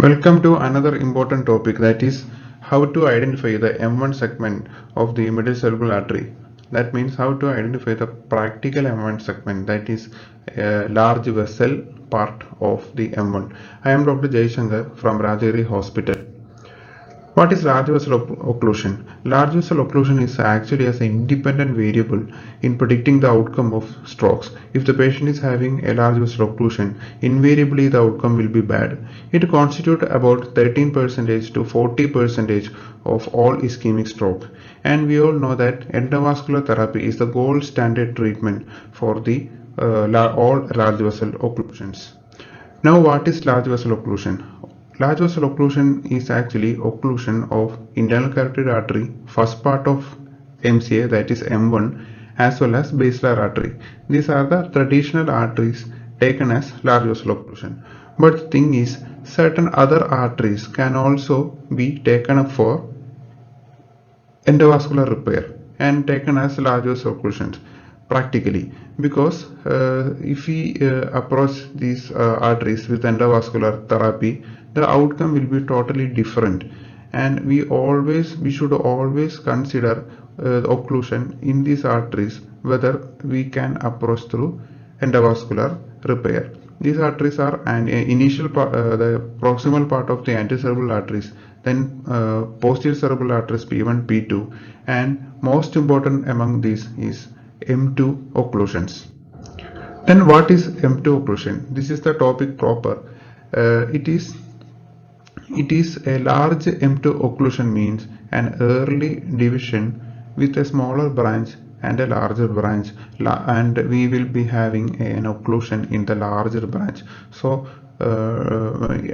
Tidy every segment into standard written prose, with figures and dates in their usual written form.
Welcome to another important topic, that is how to identify the M1 segment of the middle cerebral artery. That means how to identify the practical M1 segment, that is a large vessel part of the M1. I am Dr. Jaishankar from Rajagiri Hospital. What is large vessel occlusion? Large vessel occlusion is actually as an independent variable in predicting the outcome of strokes. If the patient is having a large vessel occlusion, invariably the outcome will be bad. It constitutes about 13% to 40% of all ischemic stroke. And we all know that endovascular therapy is the gold standard treatment for the all large vessel occlusions. Now, what is large vessel occlusion? Large vessel occlusion is actually occlusion of internal carotid artery, first part of MCA, that is M1, as well as basilar artery. These are the traditional arteries taken as large vessel occlusion. But the thing is, certain other arteries can also be taken up for endovascular repair and taken as large vessel occlusions practically, because if we approach these arteries with endovascular therapy, the outcome will be totally different, and we should always consider occlusion in these arteries whether we can approach through endovascular repair. These arteries are an the proximal part of the anterocerebral arteries, then posterior cerebral arteries P1, P2, and most important among these is M2 occlusions. Then what is M2 occlusion? This is the topic proper. It is a large M2 occlusion means an early division with a smaller branch and a larger branch, and we will be having an occlusion in the larger branch. So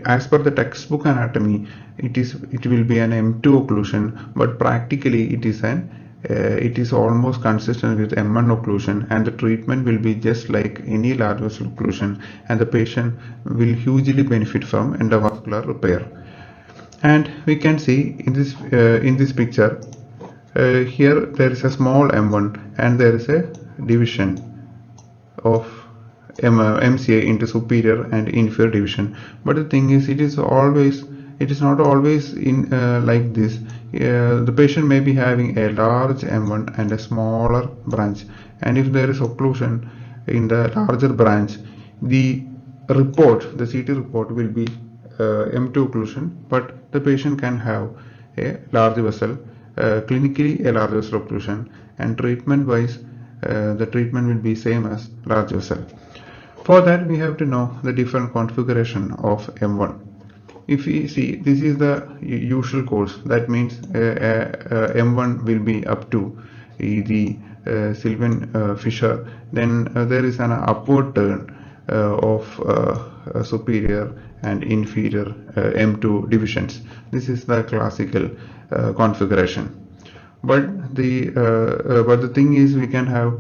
as per the textbook anatomy, it will be an M2 occlusion, but practically it is almost consistent with M1 occlusion, and the treatment will be just like any large vessel occlusion, and the patient will hugely benefit from endovascular repair. And we can see in this picture, here there is a small M1 and there is a division of MCA into superior and inferior division. But the thing is, it is not always in like this. The patient may be having a large M1 and a smaller branch, and if there is occlusion in the larger branch, the CT report will be M2 occlusion, but the patient can have a large vessel, clinically a large vessel occlusion, and treatment wise the treatment will be same as large vessel. For that, we have to know the different configuration of M1. If we see, this is the usual course. That means M1 will be up to the Sylvian fissure. Then there is an upward turn of superior and inferior M2 divisions. This is the classical configuration. But the thing is, we can have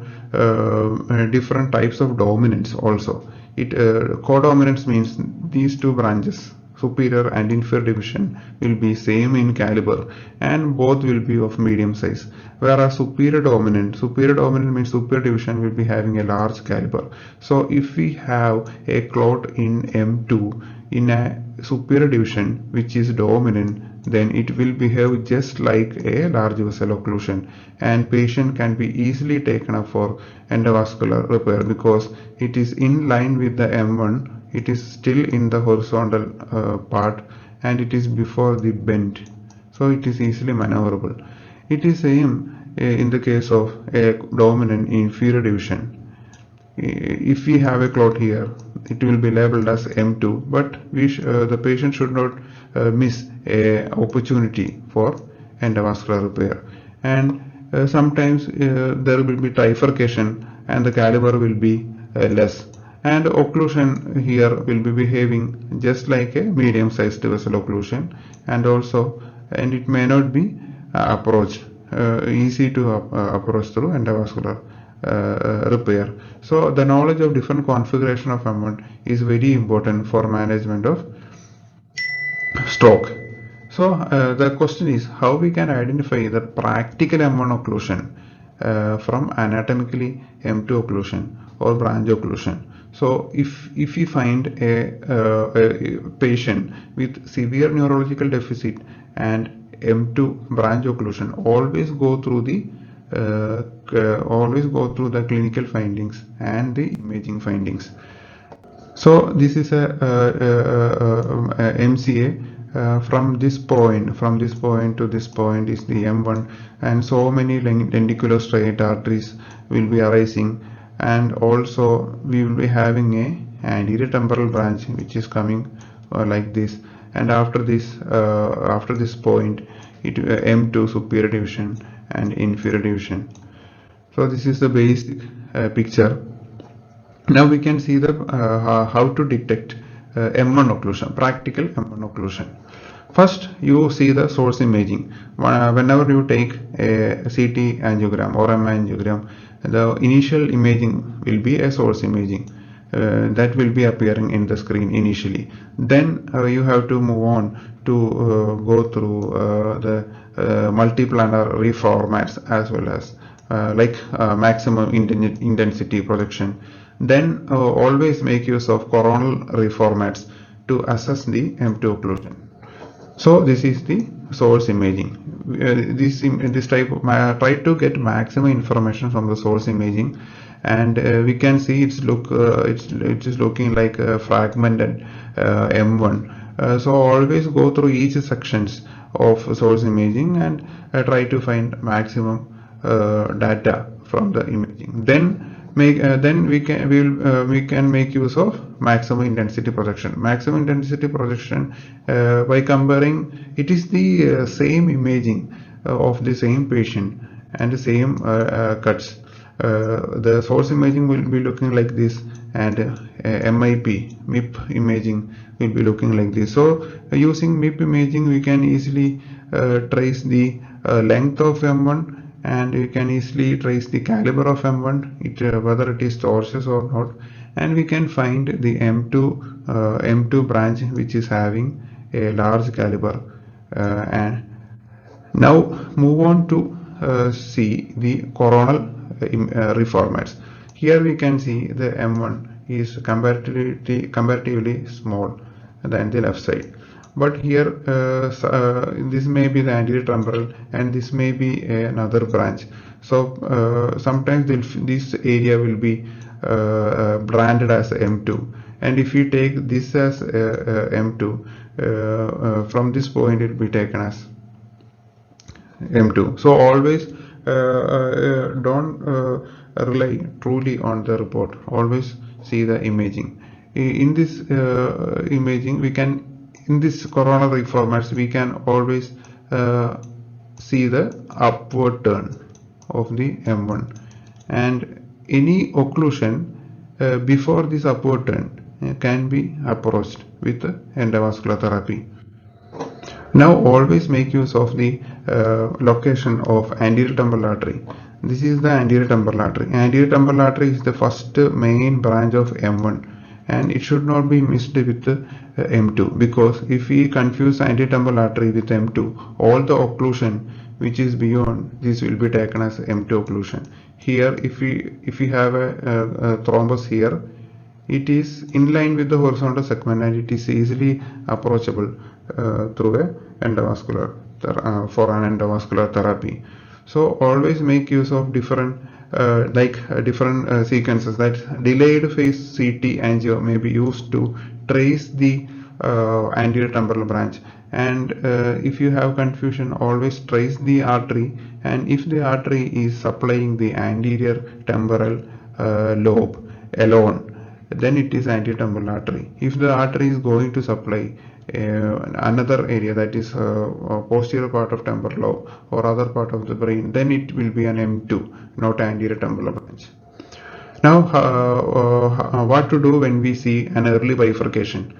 different types of dominance also. Codominance means these two branches, superior and inferior division, will be same in caliber and both will be of medium size. Whereas superior dominant means superior division will be having a large caliber. So if we have a clot in M2 in a superior division which is dominant, then it will behave just like a large vessel occlusion, and patient can be easily taken up for endovascular repair because it is in line with the M1. It is still in the horizontal part, and it is before the bend, so it is easily maneuverable. It is same in the case of a dominant inferior division. If we have a clot here, it will be labeled as M2, but the patient should not miss a opportunity for endovascular repair. And sometimes there will be trifurcation and the caliber will be less, and occlusion here will be behaving just like a medium sized vessel occlusion, and it may not be easy to approach through endovascular repair. So the knowledge of different configuration of M1 is very important for management of stroke. So the question is how we can identify the practical M1 occlusion from anatomically M2 occlusion or branch occlusion. So if you find a patient with severe neurological deficit and M2 branch occlusion, always go through the clinical findings and the imaging findings. So this is a MCA. From this point to this point is the M1, and so many lenticular-striate arteries will be arising, and also we will be having a anterior temporal branch which is coming like this, and after this point, M2 superior division and inferior division. So this is the basic picture. Now we can see the how to detect M1 occlusion, practical M1 occlusion. First, you see the source imaging. Whenever you take a CT angiogram or M angiogram, the initial imaging will be a source imaging. That will be appearing in the screen initially. Then you have to move on to go through the multiplanar reformats as well as maximum intensity projection. Then always make use of coronal reformats to assess the M2 occlusion. So this is the source imaging. This type of try to get maximum information from the source imaging, and we can see it is looking like a fragmented M1. So always go through each sections of source imaging and try to find maximum data from the imaging. Then we can make use of maximum intensity projection. Maximum intensity projection, by comparing, it is the same imaging of the same patient and the same cuts. The source imaging will be looking like this, and MIP imaging will be looking like this. So using MIP imaging, we can easily trace the length of M1, and you can easily trace the caliber of M1, whether it is tortuous or not, and we can find the M2 branch which is having a large caliber. And now move on to see the coronal reformats. Here we can see the M1 is comparatively small than the left side. But here this may be the anterior temporal and this may be another branch. So sometimes this area will be branded as M2, and if you take this as M2, from this point it will be taken as M2. So always don't rely truly on the report. Always see the imaging. In this imaging, in this coronal reformats, we can always see the upward turn of the M1, and any occlusion before this upward turn can be approached with endovascular therapy. Now always make use of the location of anterior temporal artery. This is the anterior temporal artery. Anterior temporal artery is the first main branch of M1, and it should not be mixed with M2, because if we confuse anterior temporal artery with M2, all the occlusion which is beyond this will be taken as M2 occlusion. Here, if we have a thrombus here, it is in line with the horizontal segment and it is easily approachable through a endovascular for an endovascular therapy. So always make use of different sequences. That delayed phase CT angio may be used to trace the anterior temporal branch, and if you have confusion, always trace the artery, and if the artery is supplying the anterior temporal lobe alone, then it is anterior temporal artery. If the artery is going to supply another area, that is posterior part of temporal lobe or other part of the brain, then it will be an M2, not anterior temporal branch. Now what to do when we see an early bifurcation?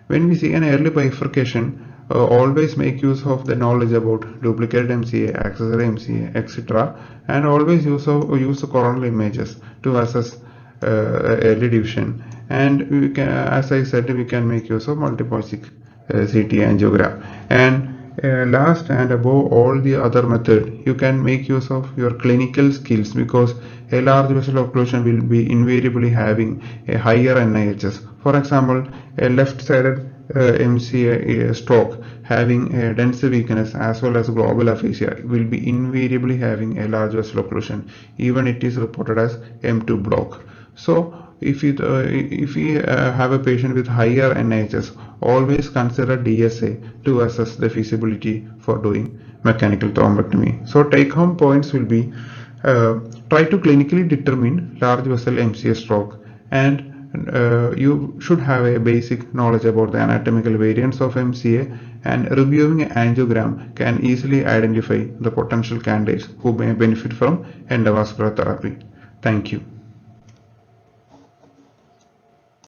When we see an early bifurcation, always make use of the knowledge about duplicated MCA, accessory MCA, etc., and always use the coronal images to assess early division. And we can, as I said, we can make use of multipoxic CT angiogram. And last and above all the other method, you can make use of your clinical skills, because a large vessel occlusion will be invariably having a higher NIHs. For example, a left-sided MCA stroke having a dense weakness as well as global aphasia will be invariably having a large vessel occlusion, even it is reported as M2 block. So if we have a patient with higher NIHs, always consider DSA to assess the feasibility for doing mechanical thrombectomy. So take home points will be try to clinically determine large vessel MCA stroke, and you should have a basic knowledge about the anatomical variants of MCA, and reviewing an angiogram can easily identify the potential candidates who may benefit from endovascular therapy. Thank you.